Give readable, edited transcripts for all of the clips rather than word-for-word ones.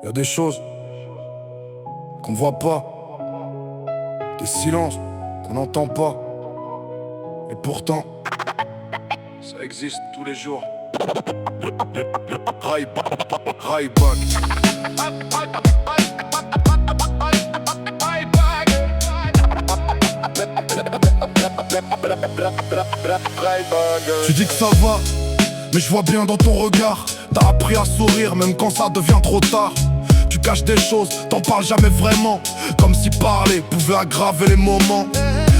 Y'a des choses qu'on ne voit pas, des silences qu'on n'entend pas, et pourtant ça existe tous les jours. Ryback. Tu dis que ça va, mais je vois bien dans ton regard. T'as appris à sourire même quand ça devient trop tard. Tu caches des choses, t'en parles jamais vraiment, comme si parler pouvait aggraver les moments.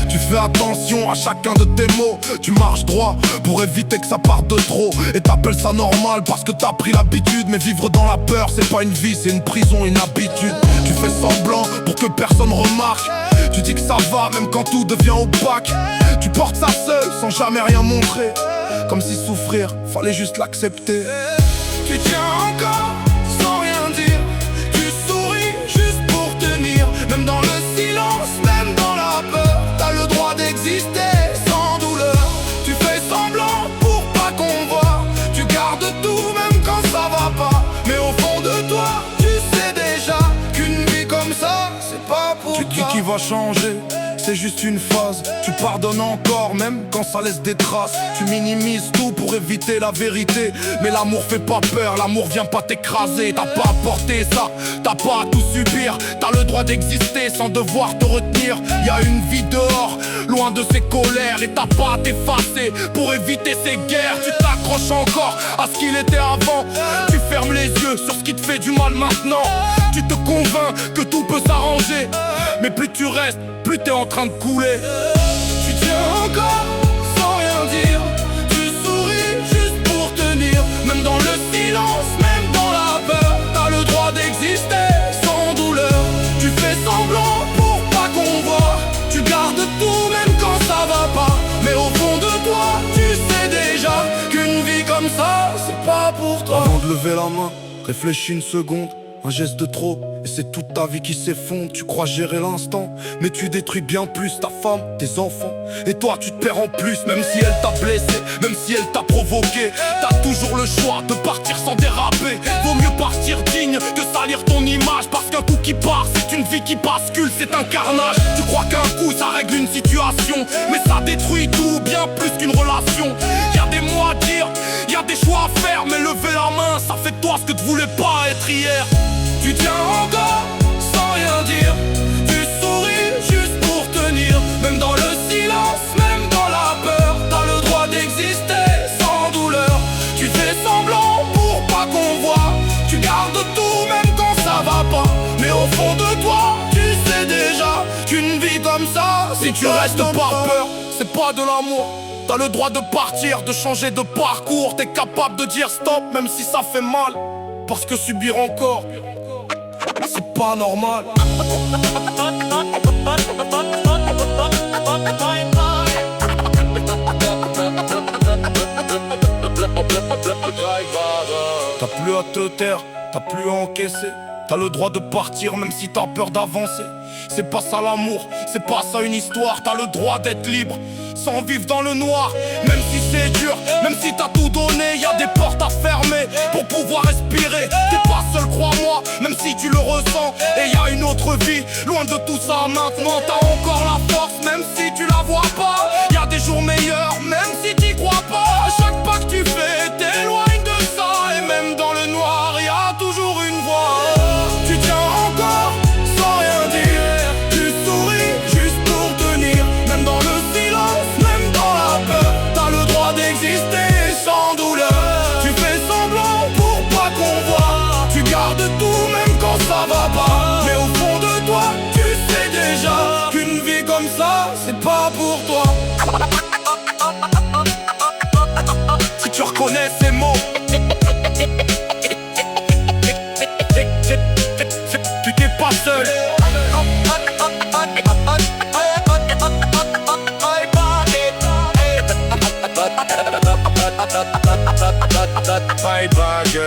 Tu fais attention à chacun de tes mots. Tu marches droit pour éviter que ça parte de trop. Et t'appelles ça normal parce que t'as pris l'habitude. Mais vivre dans la peur c'est pas une vie, c'est une prison, une habitude. Tu fais semblant pour que personne remarque. Tu dis que ça va même quand tout devient opaque. Tu portes ça seul sans jamais rien montrer, comme si souffrir fallait juste l'accepter. Tu tiens encore sans rien dire. Tu souris juste pour tenir. Même dans le silence, même dans la peur, t'as le droit d'exister sans douleur. Tu fais semblant pour pas qu'on voit. Tu gardes tout même quand ça va pas. Mais au fond de toi, tu sais déjà qu'une vie comme ça, c'est pas pour toi. Tu dis qu'il va changer, c'est juste une phase. Tu pardonnes encore même quand ça laisse des traces. Tu minimises tout pour éviter la vérité. Mais l'amour fait pas peur, l'amour vient pas t'écraser. T'as pas à porter ça, t'as pas à tout subir. T'as le droit d'exister sans devoir te retenir. Y'a une vie dehors, loin de ses colères. Et t'as pas à t'effacer pour éviter ces guerres. Tu t'accroches encore à ce qu'il était avant. Tu fermes les yeux sur ce qui te fait du mal maintenant. Tu te convaincs que tout peut s'arranger. Mais plus tu restes, plus t'es en train de couler. Tu tiens encore sans rien dire. Tu souris juste pour tenir. Même dans le silence, même dans la peur, t'as le droit d'exister sans douleur. Tu fais semblant pour pas qu'on voit. Tu gardes tout même quand ça va pas. Mais au fond de toi, tu sais déjà qu'une vie comme ça, c'est pas pour toi. Avant de lever la main, réfléchis une seconde. Un geste de trop, et c'est toute ta vie qui s'effondre. Tu crois gérer l'instant, mais tu détruis bien plus ta femme, tes enfants. Et toi tu te perds en plus, même si elle t'a blessé, même si elle t'a provoqué. T'as toujours le choix de partir sans déraper. Vaut mieux partir digne que salir ton image. Parce qu'un coup qui part, c'est une vie qui bascule, c'est un carnage. Tu crois qu'un coup ça règle une situation, mais ça détruit tout, bien plus qu'une relation. Y'a des mots à dire, y'a des choix à faire. Mais lever la main, ça fait de toi ce que tu voulais pas être hier. Tu tiens encore sans rien dire. Tu souris juste pour tenir. Même dans le silence, même dans la peur, t'as le droit d'exister sans douleur. Tu fais semblant pour pas qu'on voit. Tu gardes tout même quand ça va pas. Mais au fond de toi, tu sais déjà qu'une vie comme ça, si tu restes par peur, c'est pas de l'amour. T'as le droit de partir, de changer de parcours. T'es capable de dire stop même si ça fait mal. Parce que subir encore, c'est pas normal. T'as plus à te taire, t'as plus à encaisser. T'as le droit de partir même si t'as peur d'avancer. C'est pas ça l'amour, c'est pas ça une histoire. T'as le droit d'être libre sans vivre dans le noir. Même si c'est dur, même si t'as tout donné, y'a des portes à fermer pour pouvoir respirer. T'es pas seul, crois-moi, même si tu le ressens. Et y'a une autre vie, loin de tout ça maintenant. T'as encore la force, même si tu la vois pas. Y'a des jours meilleurs, même si t'y crois pas. À chaque pas que tu fais, t'éloignes de ça. Et même dans le noir, y'a toujours une voix. Tu tiens encore sans rien dire. Tu souris juste pour tenir. Même dans le silence, même dans la peur, t'as le droit d'exister sans douleur. Tu fais semblant pour pas qu'on voit. Tu gardes tout même quand ça va pas. Mais au fond de toi, tu sais déjà qu'une vie comme ça, c'est pas pour toi. Si tu reconnais ces mots, tu t'es pas seul. Ryback.